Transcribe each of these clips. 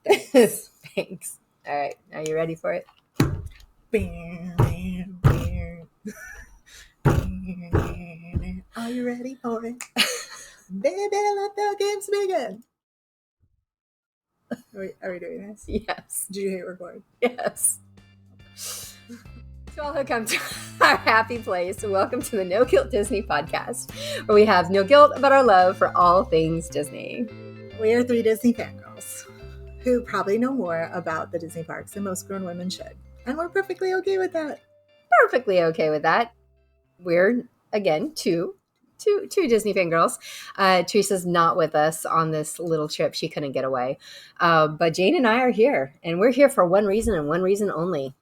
Thanks. Thanks. All right. Are you ready for it? Are you ready for it? Baby, let the games begin. Are we doing this? Yes. Did you hit record? Yes. To all who come to our happy place, welcome to the No Guilt Disney podcast, where we have no guilt about our love for all things Disney. We are three Disney fangirls who probably know more about the Disney parks than most grown women should. And we're perfectly okay with that. Perfectly okay with that. We're, again, two Disney fangirls. Teresa's not with us on this little trip. She couldn't get away. But Jane and I are here, and we're here for one reason and one reason only.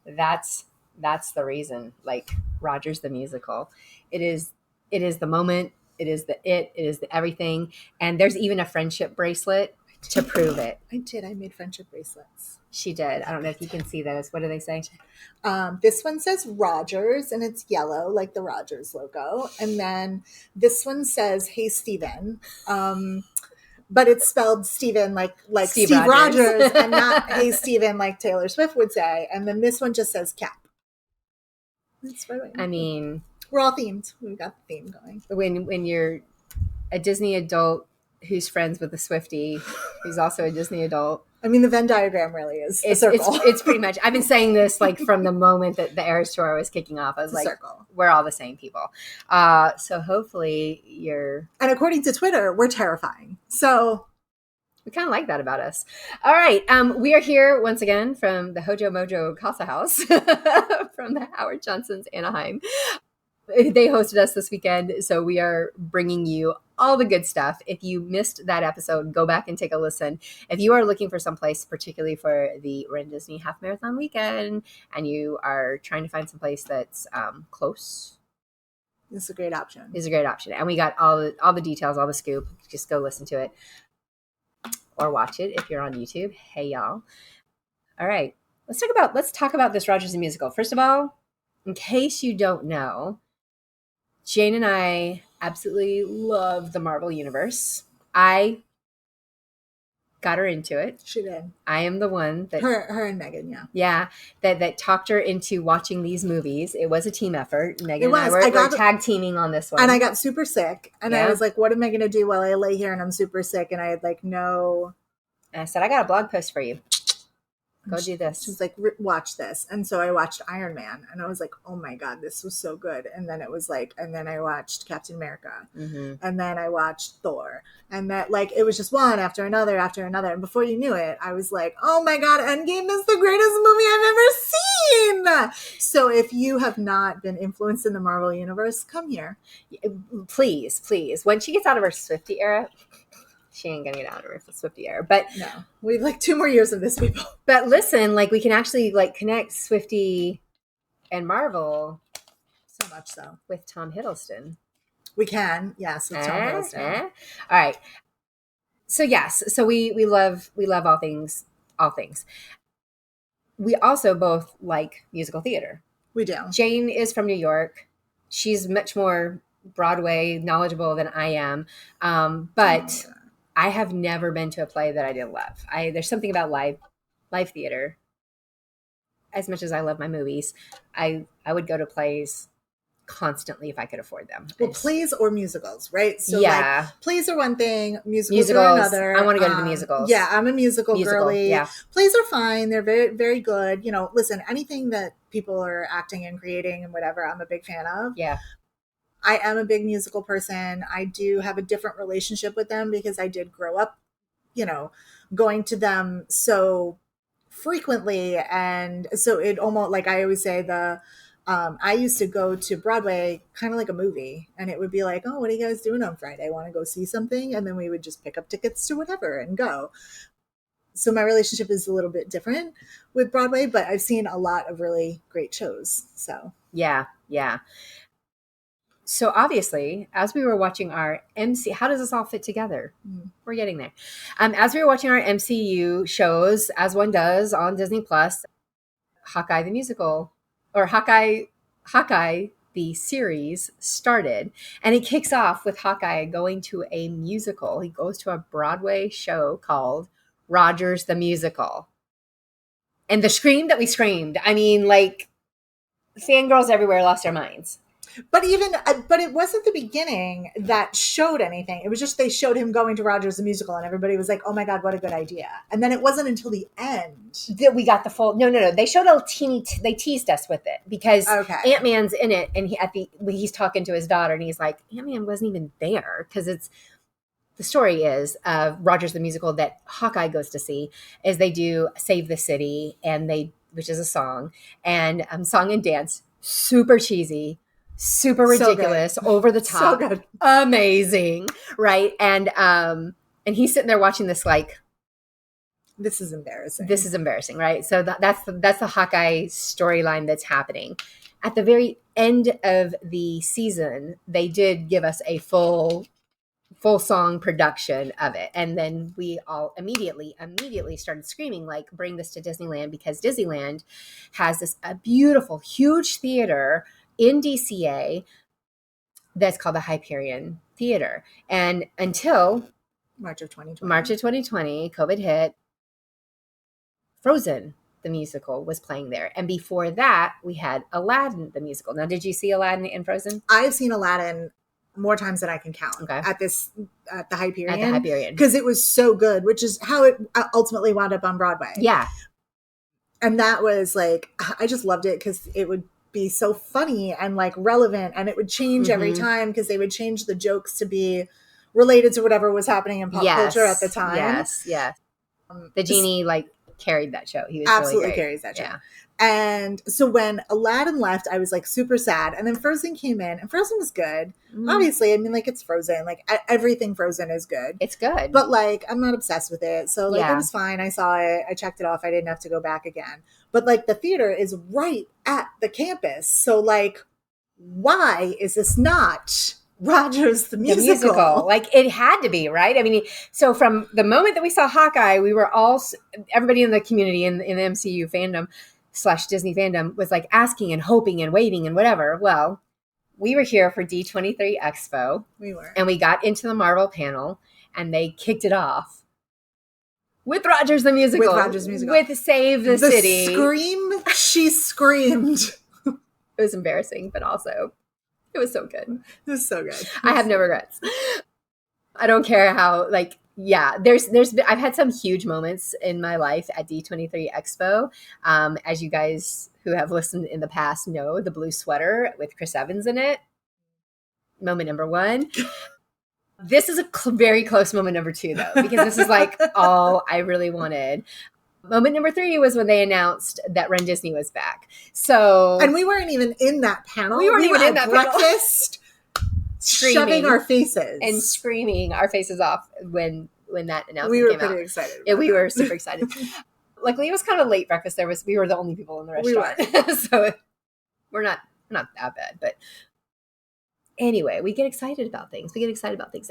That's the reason. Like Rogers the musical. It is the moment. It is the everything. And there's even a friendship bracelet to prove it. I made friendship bracelets. She did. I don't know if you can see those. What do they say? This one says Rogers, and it's yellow, like the Rogers logo. And then this one says, "Hey, Steven." But it's spelled Steven like Steve Rogers and not "Hey, Steven" like Taylor Swift would say. And then this one just says Cap. That's right. I mean, we're all themed. We've got the theme going. When you're a Disney adult who's friends with a Swiftie, who's also a Disney adult. I mean, the Venn diagram really is a circle. It's pretty much. I've been saying this like from the moment that the Eras Tour was kicking off. I was like, circle. We're all the same people. So hopefully you're. And according to Twitter, we're terrifying. So we kind of like that about us. All right. We are here once again from the HoJo MoJo Casa House from the Howard Johnson's Anaheim. They hosted us this weekend, so we are bringing you all the good stuff. If you missed that episode, go back and take a listen. If you are looking for someplace, particularly for the Ren Disney Half Marathon weekend, and you are trying to find someplace that's close, this is a great option. And we got all the details, all the scoop. Just go listen to it or watch it if you're on YouTube. Hey, y'all. All right, let's talk about this Rogers the musical. First of all, in case you don't know, Jane and I absolutely love the Marvel Universe. I got her into it. She did. I am the one that... Her and Megan, yeah. Yeah, that talked her into watching these movies. It was a team effort. Megan and I were tag teaming on this one. And I got super sick. And I was like, what am I going to do while I lay here and I'm super sick? And I had like no... And I said, I got a blog post for you. Go do this. She was like, watch this. And so I watched Iron Man and I was like, oh my God, this was so good. And then it was like, and then I watched Captain America. Mm-hmm. And then I watched Thor. And that like, it was just one after another. And before you knew it, I was like, oh my God, Endgame is the greatest movie I've ever seen. So if you have not been influenced in the Marvel Universe, come here. Please. When she gets out of her Swiftie era... She ain't gonna get out of her Swiftie era, but no, we have like 2 more years of this, people. But listen, like we can actually like connect Swiftie and Marvel so much so with Tom Hiddleston. We can, yes, with Tom Hiddleston. All right. So yes, so we love all things. We also both like musical theater. We do. Jane is from New York. She's much more Broadway knowledgeable than I am, but. I have never been to a play that I didn't love. There's something about live theater. As much as I love my movies, I would go to plays constantly if I could afford them. Well, plays or musicals, right? So yeah. Like, plays are one thing, musicals are another. I want to go to the musicals. Yeah, I'm a musical girly. Yeah. Plays are fine. They're very, very good. You know, listen, anything that people are acting and creating and whatever, I'm a big fan of. Yeah. I am a big musical person. I do have a different relationship with them because I did grow up, you know, going to them so frequently. And so it almost like I always say I used to go to Broadway kind of like a movie and it would be like, oh, what are you guys doing on Friday? Want to go see something? And then we would just pick up tickets to whatever and go. So my relationship is a little bit different with Broadway, but I've seen a lot of really great shows. So yeah. So obviously, as we were watching our how does this all fit together? We're getting there. As we were watching our MCU shows, as one does on Disney Plus, Hawkeye the musical, or Hawkeye the series started. And it kicks off with Hawkeye going to a musical. He goes to a Broadway show called Rogers the Musical. And the scream that we screamed, I mean, like, fangirls everywhere lost their minds. But it wasn't the beginning that showed anything. It was just they showed him going to Rogers the Musical, and everybody was like, "Oh my god, what a good idea!" And then it wasn't until the end that we got the full. No. They showed a teeny. They teased us with it because Ant-Man's in it, and he's talking to his daughter, and he's like, Ant-Man wasn't even there because it's. The story is Rogers the Musical that Hawkeye goes to see is they do Save the City, which is a song and song and dance, super cheesy. Super ridiculous, over the top, so good. Amazing, right? And he's sitting there watching this like, this is embarrassing, right? So that's the Hawkeye storyline that's happening. At the very end of the season, they did give us a full song production of it, and then we all immediately started screaming like, "Bring this to Disneyland!" Because Disneyland has a beautiful, huge theater in DCA that's called the Hyperion Theater. And until March of 2020, COVID hit, Frozen the musical was playing there. And before that, we had Aladdin the musical. Now, did you see Aladdin and Frozen? I've seen Aladdin more times than I can count at the Hyperion. At the Hyperion. Because it was so good, which is how it ultimately wound up on Broadway. Yeah. And that was like, I just loved it because it would be so funny and like relevant, and it would change every time because they would change the jokes to be related to whatever was happening in pop culture at the time. Yes. The genie like carried that show. He was absolutely really great. Carries that show. Yeah. And so when Aladdin left, I was like super sad. And then Frozen came in, and Frozen was good. Obviously, I mean, like, it's Frozen. Like, everything Frozen is good. It's good. But like, I'm not obsessed with it. So like, it was fine. I saw it. I checked it off. I didn't have to go back again. But like, the theater is right at the campus. So like, why is this not Rogers the musical? Like, it had to be, right? I mean, so from the moment that we saw Hawkeye, we were all, everybody in the community in the MCU fandom / Disney fandom was like asking and hoping and waiting and whatever. Well, we were here for D23 Expo. We were. And we got into the Marvel panel, and they kicked it off with Rogers the Musical. With Save the City. The scream she screamed. It was embarrassing, but also it was so good. It was so good. I have no regrets. I don't care how, like, yeah, I've had some huge moments in my life at D23 Expo. As you guys who have listened in the past know, the blue sweater with Chris Evans in it. Moment number 1. This is a very close moment number 2, though, because this is like all I really wanted. Moment number 3 was when they announced that Run Disney was back. And we weren't even in that panel. We weren't even in that breakfast. Shoving our faces and screaming our faces off when that announcement came out. We were pretty excited. Yeah, we were super excited. Luckily, it was kind of late breakfast. We were the only people in the restaurant, so we're not that bad. But anyway, we get excited about things.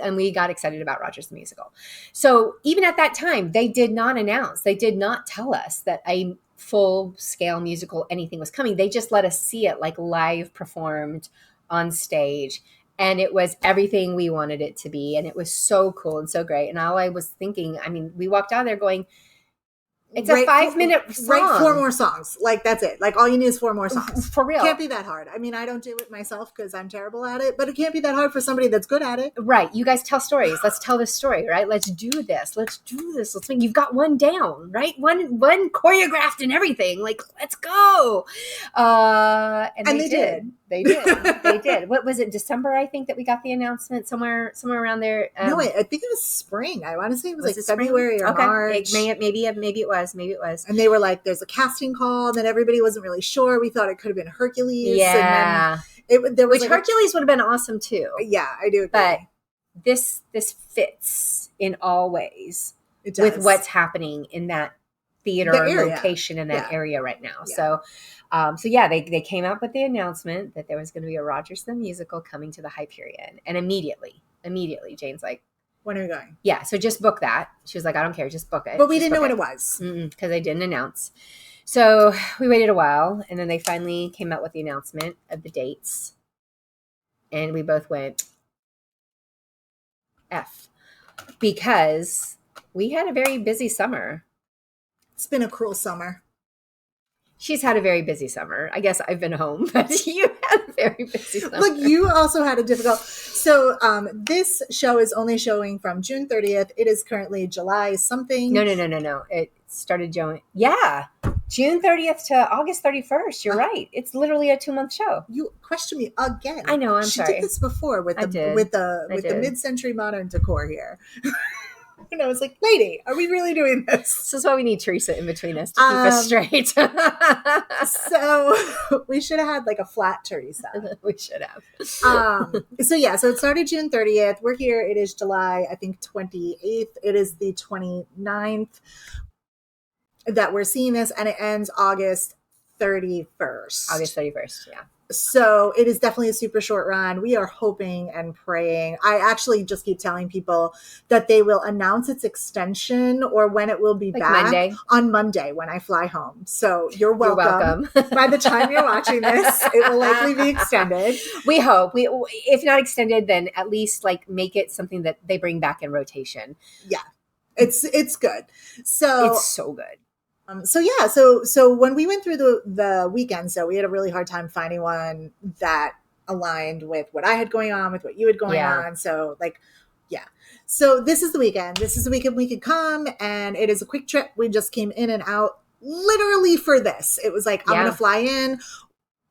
And we got excited about Rogers the Musical. So even at that time, they did not announce. They did not tell us that a full-scale musical anything was coming. They just let us see it like live performed on stage. And it was everything we wanted it to be. And it was so cool and so great. And all I was thinking, I mean, we walked out there going, it's a 5-minute song. Write 4 more songs. Like, that's it. Like, all you need is 4 more songs. For real. Can't be that hard. I mean, I don't do it myself because I'm terrible at it, but it can't be that hard for somebody that's good at it. Right. You guys tell stories. Let's tell this story, right? Let's do this. You've got one down, right? One choreographed and everything. Like, let's go. And they did. They did. What was it? December, I think, that we got the announcement somewhere around there. No, I think it was spring. I want to say it was like February or March. Maybe it was. And they were like, there's a casting call. And then everybody wasn't really sure. We thought it could have been Hercules. Yeah. And then Which Hercules would have been awesome too. Yeah, I do agree. But this fits in all ways with what's happening in that theater location in that area right now. Yeah. So they came out with the announcement that there was going to be a Rogers the Musical coming to the Hyperion. And immediately, Jane's like, when are we going? Yeah, so just book that. She was like, I don't care, just book it. But we didn't know what it was. Because they didn't announce. So we waited a while, and then they finally came out with the announcement of the dates. And we both went, F. Because We had a very busy summer. It's been a cruel summer. She's had a very busy summer. I guess I've been home, but you had a very busy summer. Look, you also had a difficult. So this show is only showing from June 30th. It is currently July something. No. It started June 30th to August 31st. You're right. It's literally a 2-month show. You question me again. I know. I'm sorry. She did this before with the mid-century modern decor here. And I was like, lady, are we really doing this? This is why we need Teresa in between us to keep us straight. So we should have had like a flat Teresa. We should have. So it started June 30th. We're here. It is July, I think, 28th. It is the 29th that we're seeing this, and it ends August 31st. August 31st, yeah. So it is definitely a super short run. We are hoping and praying. I actually just keep telling people that they will announce its extension or when it will be back on Monday when I fly home. So you're welcome. By the time you're watching this, it will likely be extended. We hope. If not extended, then at least like make it something that they bring back in rotation. Yeah, it's good. So it's so good. So when we went through the weekend, so we had a really hard time finding one that aligned with what I had going on, with what you had going on. So so this is the weekend. This is the weekend we could come, and it is a quick trip. We just came in and out literally for this. It was like, I'm going to fly in.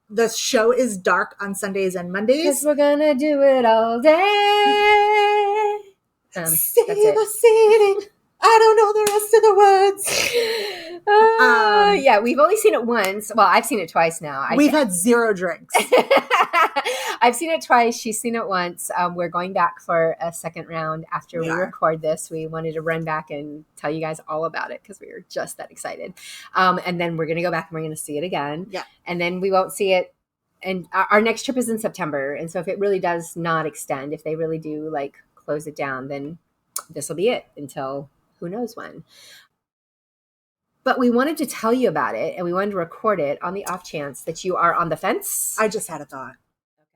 The show is dark on Sundays and Mondays. Because we're going to do it all day. Save a seating. I don't know the rest of the words. Yeah, we've only seen it once. Well, I've seen it twice now. We've had 0 drinks. I've seen it twice. She's seen it once. We're going back for a second round after we record this. We wanted to run back and tell you guys all about it because we were just that excited. And then we're going to go back and we're going to see it again. Yeah. And then we won't see it. And our next trip is in September. And so if it really does not extend, if they really do like close it down, then this will be it until who knows when. But we wanted to tell you about it, and we wanted to record it on the off chance that you are on the fence. I just had a thought. Okay.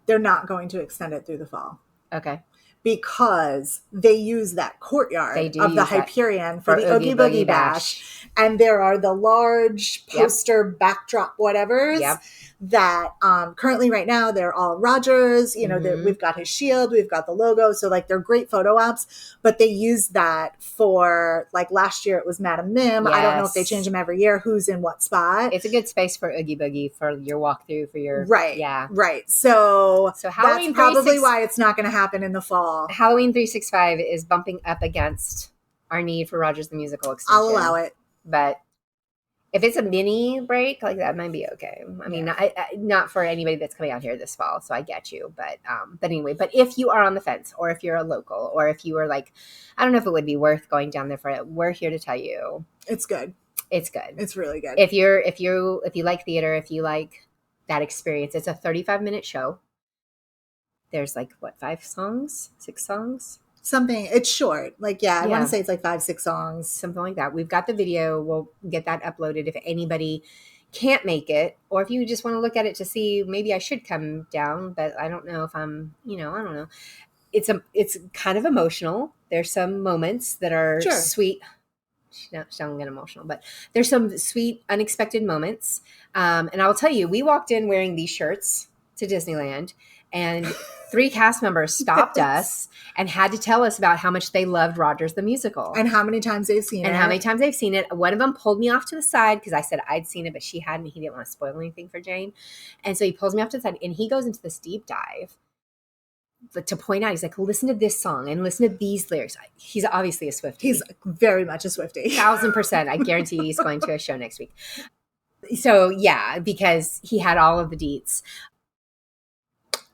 They're not going to extend it through the fall. Okay. Because they use that courtyard of the Hyperion for the Oogie Boogie Bash. And there are the large poster backdrop whatevers that currently right now they're all Rogers. You know, we've got his shield, we've got the logo. So like they're great photo ops, but they use that for like last year it was Madame Mim. Yes. I don't know if they change them every year, who's in what spot. It's a good space for Oogie Boogie for your walkthrough for your Right. So Halloween that's probably why it's not going to happen in the fall. Halloween 365 is bumping up against our need for Rogers the Musical extension. I'll allow it. But if it's a mini break, like that might be okay. I mean, not for anybody that's coming out here this fall, so I get you. But anyway, but if you are on the fence, or if you're a local, or if you are like, I don't know if it would be worth going down there for it, we're here to tell you. It's good. It's good. It's really good. If you like theater, if you like that experience, it's a 35-minute show. There's like, what, 5 songs? 6 songs? Something. It's short. Like, I want to say it's like 5-6 songs. Something like that. We've got the video. We'll get that uploaded if anybody can't make it. Or if you just want to look at it to see, maybe I should come down, but I don't know if I'm, I don't know. It's kind of emotional. There's some moments that are sweet. She don't get emotional, but there's some sweet, unexpected moments. And I will tell you, we walked in wearing these shirts to Disneyland, and 3 cast members stopped us and had to tell us about how much they loved Rogers the Musical. And how many times they've seen it. And how many times they've seen it. One of them pulled me off to the side because I said I'd seen it, but she hadn't. He didn't want to spoil anything for Jane. And so he pulls me off to the side, and he goes into this deep dive. But to point out, he's like, listen to this song and listen to these lyrics. He's obviously a Swiftie. He's very much a Swiftie. 1,000%. I guarantee he's going to a show next week. So, because he had all of the deets.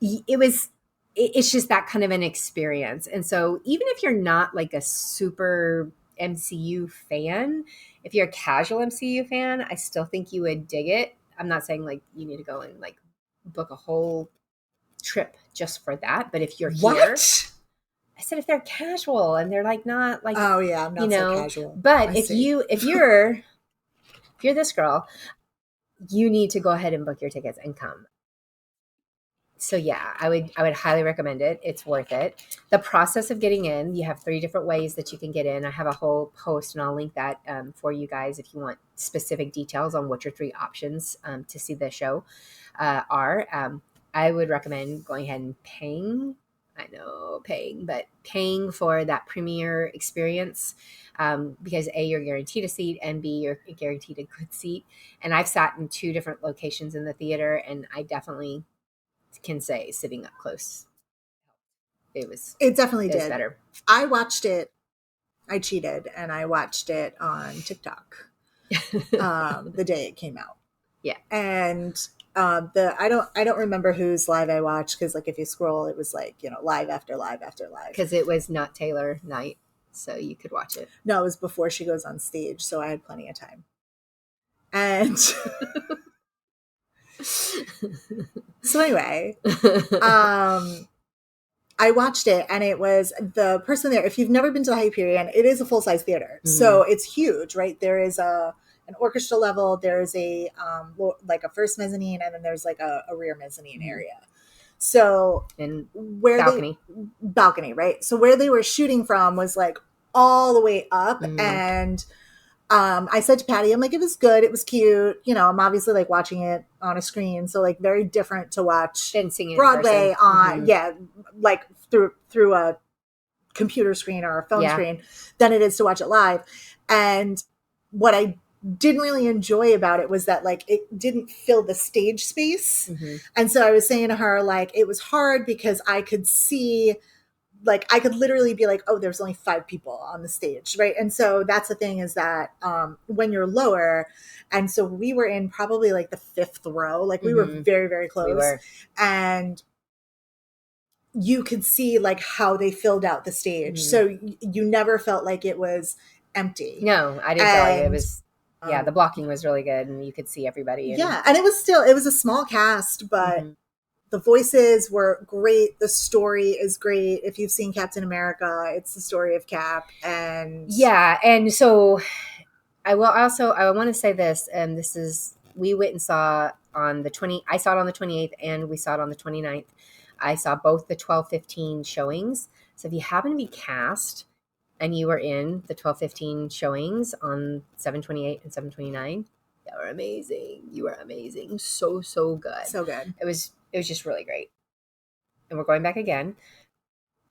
It's just that kind of an experience. And so even if you're not like a super MCU fan, if you're a casual MCU fan, I still think you would dig it. I'm not saying like you need to go and like book a whole trip just for that. But if you're here, I said if they're casual and they're like not like, I'm not so casual. But if you're this girl, you need to go ahead and book your tickets and come. So yeah, I would highly recommend it. It's worth it. The process of getting in, you have 3 different ways that you can get in. I have a whole post, and I'll link that for you guys if you want specific details on what your 3 options to see the show are. I would recommend going ahead and paying. I know paying for that premiere experience because A, you're guaranteed a seat, and B, you're guaranteed a good seat. And I've sat in 2 different locations in the theater, and I definitely can say sitting up close, It definitely it was did. better. I watched it. I cheated, and I watched it on TikTok the day it came out. Yeah. And I don't remember whose live I watched, because like if you scroll, it was like, you know, live after live after live. Because it was not Taylor night, so you could watch it. No, it was before she goes on stage, so I had plenty of time. And so anyway, I watched it, and it was the person there. If you've never been to the Hyperion, it is a full-size theater. So it's huge, right? There is an orchestra level. There's a like a first mezzanine, and then there's like a rear mezzanine area. So and where balcony, right? So where they were shooting from was like all the way up, and I said to Patty, I'm like, it was good. It was cute. You know, I'm obviously like watching it on a screen. So like very different to watch Broadway on, like through a computer screen or a phone screen than it is to watch it live. And what I didn't really enjoy about it was that like it didn't fill the stage space. And so I was saying to her, like, it was hard because I could see, like, I could literally be like, oh, there's only 5 people on the stage, right? And so that's the thing, is that when you're lower, and so we were in probably like the 5th row, like we were very, very close. And you could see like how they filled out the stage. So you never felt like it was empty. No, I didn't feel like it was. Yeah, the blocking was really good, and you could see everybody. And it was a small cast, but the voices were great. The story is great. If you've seen Captain America, it's the story of Cap. And and so I want to say this, and this is, we went and saw on the 20, I saw it on the 28th, and we saw it on the 29th. I saw both the 12:15 showings. So if you happen to be cast and you were in the 12:15 showings on 7/28 and 7/29, you were amazing. You were amazing. So good. So good. It was just really great. And we're going back again.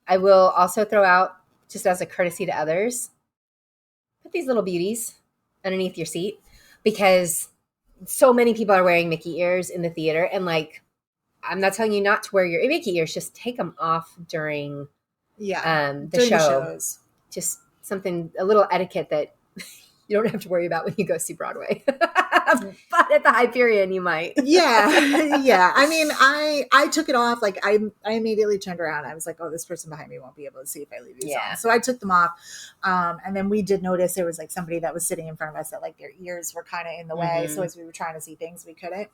I will also throw out, just as a courtesy to others, put these little beauties underneath your seat, because so many people are wearing Mickey ears in the theater. And like, I'm not telling you not to wear your Mickey ears, just take them off during the show. Just something, a little etiquette that you don't have to worry about when you go see Broadway. But at the Hyperion, you might. Yeah. I mean, I took it off. Like I immediately turned around. I was like, oh, this person behind me won't be able to see if I leave these on. So I took them off. And then we did notice there was like somebody that was sitting in front of us that like their ears were kind of in the way. So as we were trying to see things, we couldn't.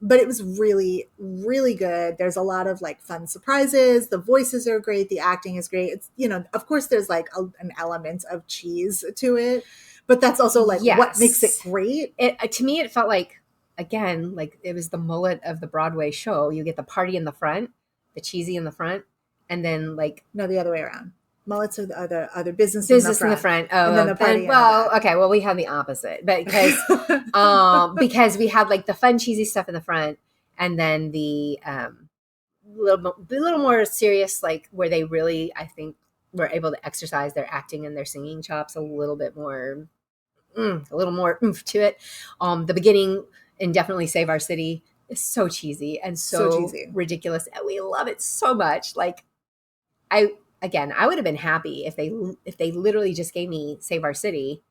But it was really, really good. There's a lot of like fun surprises. The voices are great. The acting is great. It's, you know, of course there's like an element of cheese to it, but that's also like what makes it great. To me, it felt like, again, like it was the mullet of the Broadway show. You get the party in the front, the cheesy in the front, and then like. No, the other way around. Mullets are the other business in the front. Oh, and then the party. Okay. Well, we had the opposite, but because we had like the fun, cheesy stuff in the front, and then the little more serious, like where they really, I think, were able to exercise their acting and their singing chops a little bit more, a little more oomph to it. The beginning, and definitely Save Our City, is so cheesy and so cheesy. Ridiculous, and we love it so much. Like I would have been happy if they literally just gave me Save Our City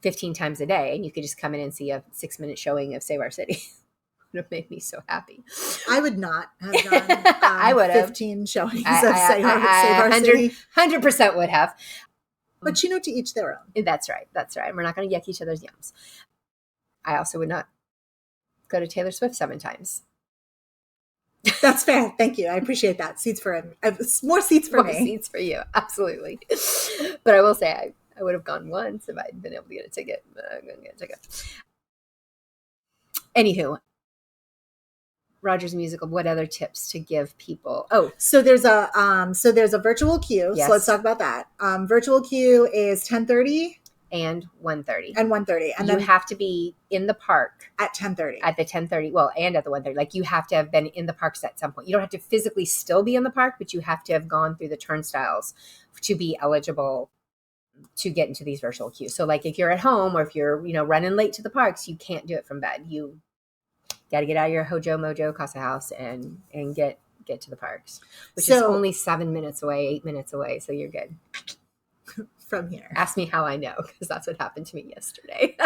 15 times a day, and you could just come in and see a 6-minute showing of Save Our City. It would have made me so happy. I would not have done I would 15 showings of Save Our City. 100% would have. But you know, to each their own. That's right. We're not going to yuck each other's yums. I also would not go to Taylor Swift 7 times. That's fair. Thank you. I appreciate that. Seats for him. More seats for me. Seats for you. Absolutely. But I will say I would have gone once if I'd been able to get a ticket. But I'm going to get a ticket. Anywho, Rogers Musical, what other tips to give people? Oh, so there's a virtual queue. Yes. So let's talk about that. Virtual queue is 10:30 and 1:30. and 1:30, and you then have to be in the park at 10:30. at the 10:30. Well, and at the 1:30. Like you have to have been in the parks at some point. You don't have to physically still be in the park, but you have to have gone through the turnstiles to be eligible to get into these virtual queues. So like if you're at home or if you're, running late to the parks, you can't do it from bed. You got to get out of your HoJo MoJo Casa House and get to the parks, which is only 7 minutes away, 8 minutes away. So you're good. From here. Ask me how I know, because that's what happened to me yesterday.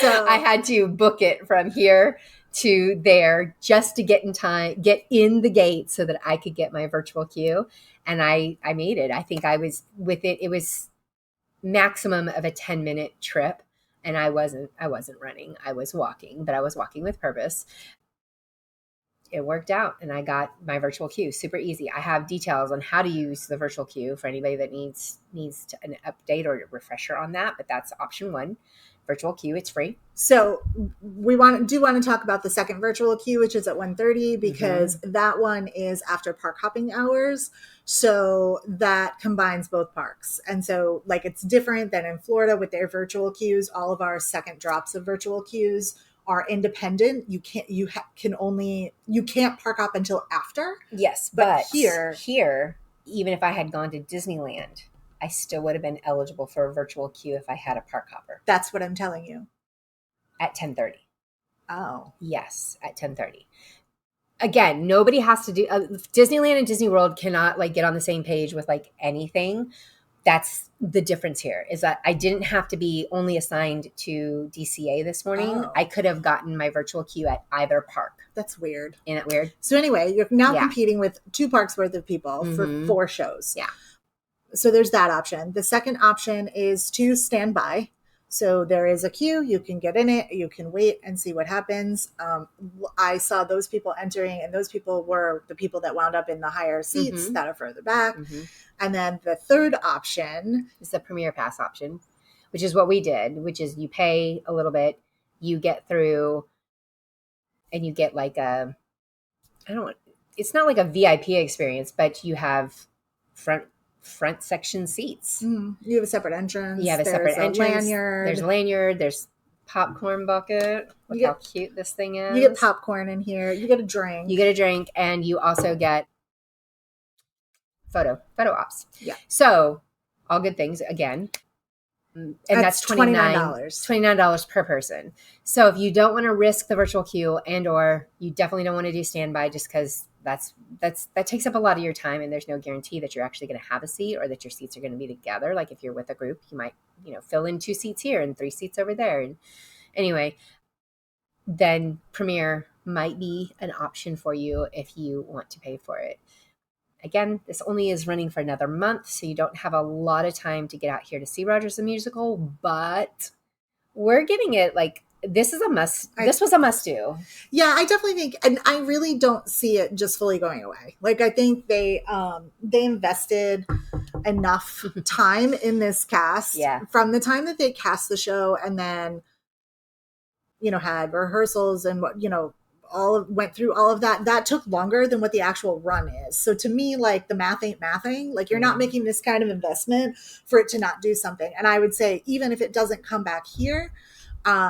So I had to book it from here to there just to get in the gate so that I could get my virtual queue. And I made it. I think I was with it. It was maximum of a 10-minute trip. And I wasn't running. I was walking, but I was walking with purpose. It worked out and I got my virtual queue super easy. I have details on how to use the virtual queue for anybody that needs an update or a refresher on that, but that's option 1. Virtual queue, it's free. So we want to talk about the second virtual queue, which is at 1:30, because that one is after park hopping hours. So that combines both parks. And so like it's different than in Florida with their virtual queues. All of our second drops of virtual queues are independent. You can't park hop until after. Yes, but here, even if I had gone to Disneyland, I still would have been eligible for a virtual queue if I had a park hopper. That's what I'm telling you. At 10:30. Oh. Yes, at 10:30. Again, nobody has to do Disneyland and Disney World cannot like get on the same page with like anything. That's the difference here, is that I didn't have to be only assigned to DCA this morning. Oh. I could have gotten my virtual queue at either park. That's weird. Isn't it weird? So anyway, you're now competing with 2 parks worth of people for 4 shows. Yeah. So there's that option. The second option is to stand by. So there is a queue. You can get in it. You can wait and see what happens. I saw those people entering, and those people were the people that wound up in the higher seats that are further back. And then the third option is the Premier Pass option, which is what we did, which is you pay a little bit, you get through, and you get like it's not like a VIP experience, but you have front section seats. You have a separate entrance. You have a separate entrance. Lanyard. There's a lanyard. There's popcorn bucket. Look how cute this thing is. You get popcorn in here. You get a drink. And you also get photo ops. Yeah. So all good things again. And that's $29 per person. So if you don't want to risk the virtual queue or you definitely don't want to do standby just because that takes up a lot of your time and there's no guarantee that you're actually going to have a seat or that your seats are going to be together. Like if you're with a group, you might, fill in 2 seats here and 3 seats over there. And anyway, then Premier might be an option for you if you want to pay for it. Again, this only is running for another month, so you don't have a lot of time to get out here to see Rogers the Musical, but we're getting it like this is a must. This was a must do. Yeah, I definitely think, and I really don't see it just fully going away. Like I think they invested enough time in this cast. Yeah. From the time that they cast the show and then, had rehearsals and went through all of that took longer than what the actual run is. So to me, like the math ain't mathing. Like you're not making this kind of investment for it to not do something. And I would say, even if it doesn't come back here,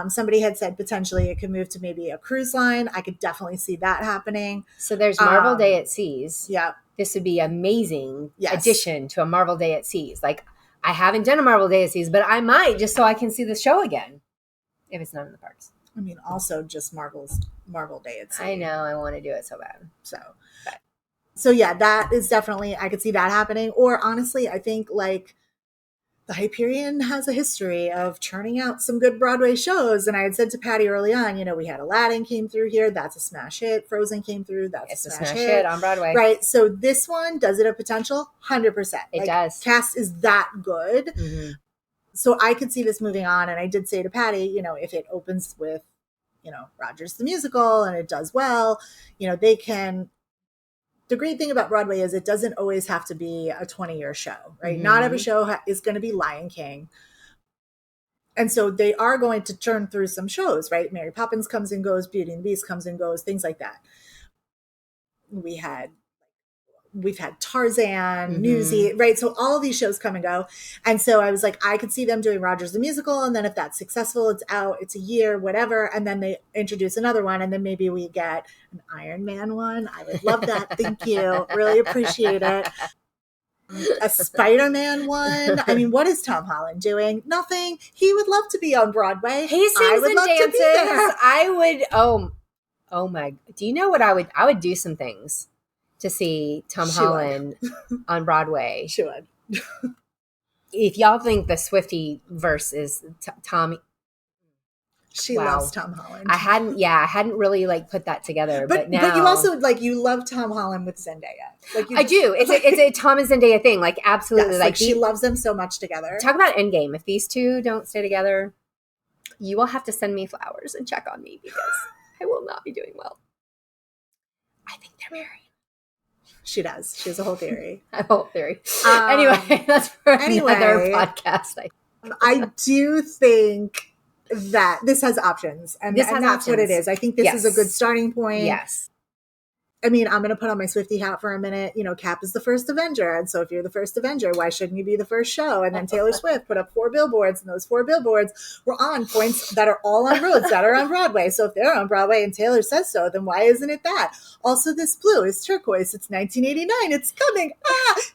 somebody had said potentially it could move to maybe a cruise line. I could definitely see that happening. So there's Marvel Day at Seas. Yeah. This would be amazing addition to a Marvel Day at Seas. Like I haven't done a Marvel Day at Seas, but I might just so I can see the show again if it's not in the parks. I mean, also just Marvel Day at Sea. I know. I want to do it so bad. So yeah, that is definitely, I could see that happening. Or honestly, I think like the Hyperion has a history of churning out some good Broadway shows. And I had said to Patty early on, we had Aladdin came through here. That's a smash hit. Frozen came through. That's a smash hit on Broadway. Right. So this one, does it have potential? 100%. It does. Cast is that good. Mm-hmm. So I could see this moving on. And I did say to Patty, if it opens with, Rogers the Musical and it does well, they can. The great thing about Broadway is it doesn't always have to be a 20-year show, right? Mm-hmm. Not every show is going to be Lion King. And so they are going to churn through some shows, right? Mary Poppins comes and goes, Beauty and the Beast comes and goes, things like that. we've had Tarzan, Newsy, right? So all of these shows come and go. And so I was like, I could see them doing Rogers the Musical. And then if that's successful, it's out, it's a year, whatever. And then they introduce another one. And then maybe we get an Iron Man one. I would love that. Thank you. Really appreciate it. A Spider-Man one. I mean, what is Tom Holland doing? Nothing. He would love to be on Broadway. He sings and dances. I would, oh my, do you know what I would do some things to see Tom Holland on Broadway. She would. If y'all think the Swiftie verse is Tom, she loves Tom Holland. I hadn't really like put that together, but now. But you also like you love Tom Holland with Zendaya. Like I do. It's a Tom and Zendaya thing. Like absolutely, yes, like she loves them so much together. Talk about Endgame. If these two don't stay together, you will have to send me flowers and check on me because I will not be doing well. I think they're married. She does. She has a whole theory. Anyway, that's for another podcast. I do think that this has options. And that's what it is. I think this is a good starting point. Yes. I mean, I'm going to put on my Swiftie hat for a minute. You know, Cap is the first Avenger. And so if you're the first Avenger, why shouldn't you be the first show? And then Taylor Swift put up 4 billboards, and those 4 billboards were on points that are all on roads that are on Broadway. So if they're on Broadway and Taylor says so, then why isn't it that? Also, this blue is turquoise. It's 1989. It's coming.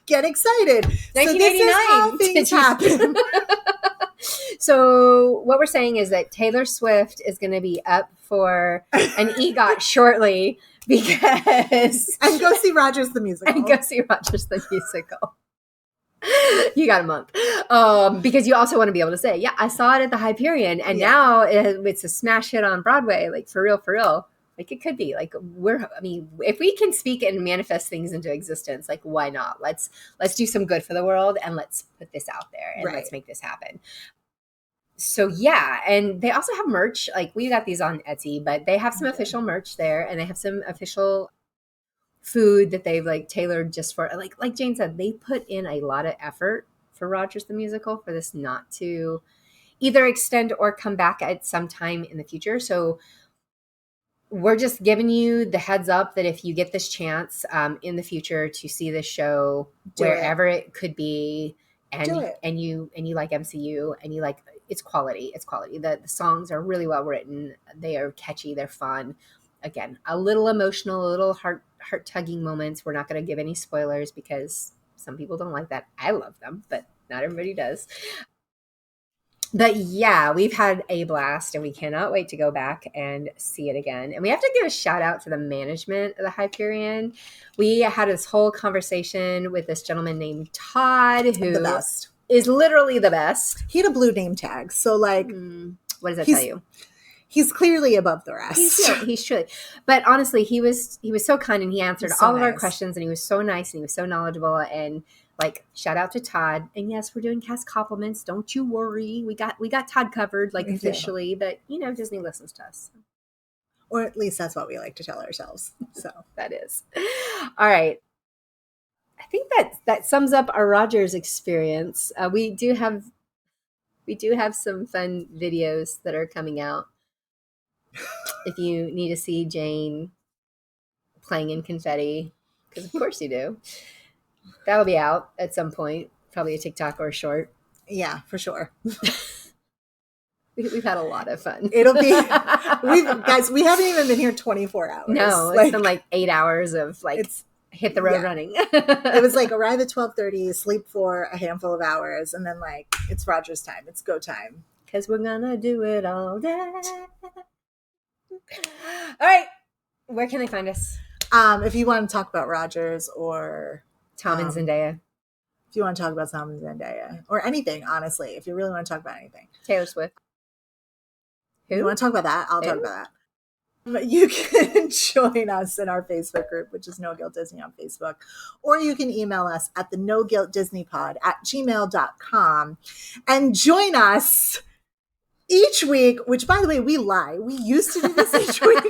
Get excited. 1989. So this is how things happen. So what we're saying is that Taylor Swift is going to be up for an EGOT shortly. Because and go see Rogers the Musical. You got a month. Because you also want to be able to say, yeah, I saw it at the Hyperion, and now it's a smash hit on Broadway. Like for real. Like it could be. Like if we can speak and manifest things into existence, like why not? Let's do some good for the world and let's put this out there and let's make this happen. So yeah, and they also have merch. Like we got these on Etsy, but they have some official merch there, and they have some official food that they've like tailored just for like Jane said, they put in a lot of effort for Rogers the Musical for this not to either extend or come back at some time in the future. So we're just giving you the heads up that if you get this chance in the future to see this show wherever it could be, and you like MCU and you like it's quality. The songs are really well written. They are catchy. They're fun. Again, a little emotional, a little heart tugging moments. We're not going to give any spoilers because some people don't like that. I love them, but not everybody does. But yeah, we've had a blast and we cannot wait to go back and see it again. And we have to give a shout out to the management of the Hyperion. We had this whole conversation with this gentleman named Todd, who the best. Is literally the best. He had a blue name tag. So like, what does that tell you? He's clearly above the rest. He's truly. But honestly, he was so kind and he answered all of our questions and he was so nice and he was so knowledgeable and like shout out to Todd. And yes, we're doing cast compliments. Don't you worry. We got Todd covered like officially, but you know, Disney listens to us. Or at least that's what we like to tell ourselves. So that is. All right. I think that sums up our Rogers experience. We do have some fun videos that are coming out. If you need to see Jane playing in confetti, because of course you do. That'll be out at some point, probably a TikTok or a short. Yeah, for sure. We've had a lot of fun. It'll be, we haven't even been here 24 hours. No, it's been like 8 hours of like hit the road running. It was like arrive at 12:30, sleep for a handful of hours, and then like it's Rogers time. It's go time. Because we're gonna do it all day. All right. Where can they find us? If you want to talk about Rogers or Tom and Zendaya. If you want to talk about Tom and Zendaya or anything, honestly, if you really want to talk about anything. Taylor Swift. Who? You want to talk about that? I'll talk about that. But you can join us in our Facebook group, which is No Guilt Disney on Facebook, or you can email us at the No Guilt Disney Pod @gmail.com and join us each week, which by the way, we lie. We used to do this each week.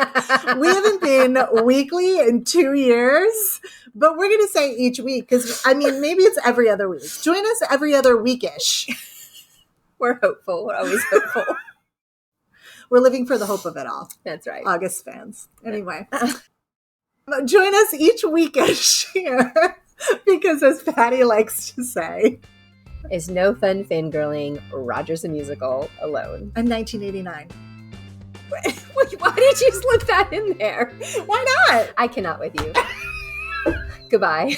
We haven't been weekly in 2 years, but we're going to say each week because I mean, maybe it's every other week. Join us every other weekish. We're hopeful. We're always hopeful. We're living for the hope of it all. That's right. August fans. Anyway. Join us each weekish here because, as Patty likes to say, it's no fun fangirling Rogers the Musical alone. In 1989. Why did you slip that in there? Why not? I cannot with you. Goodbye.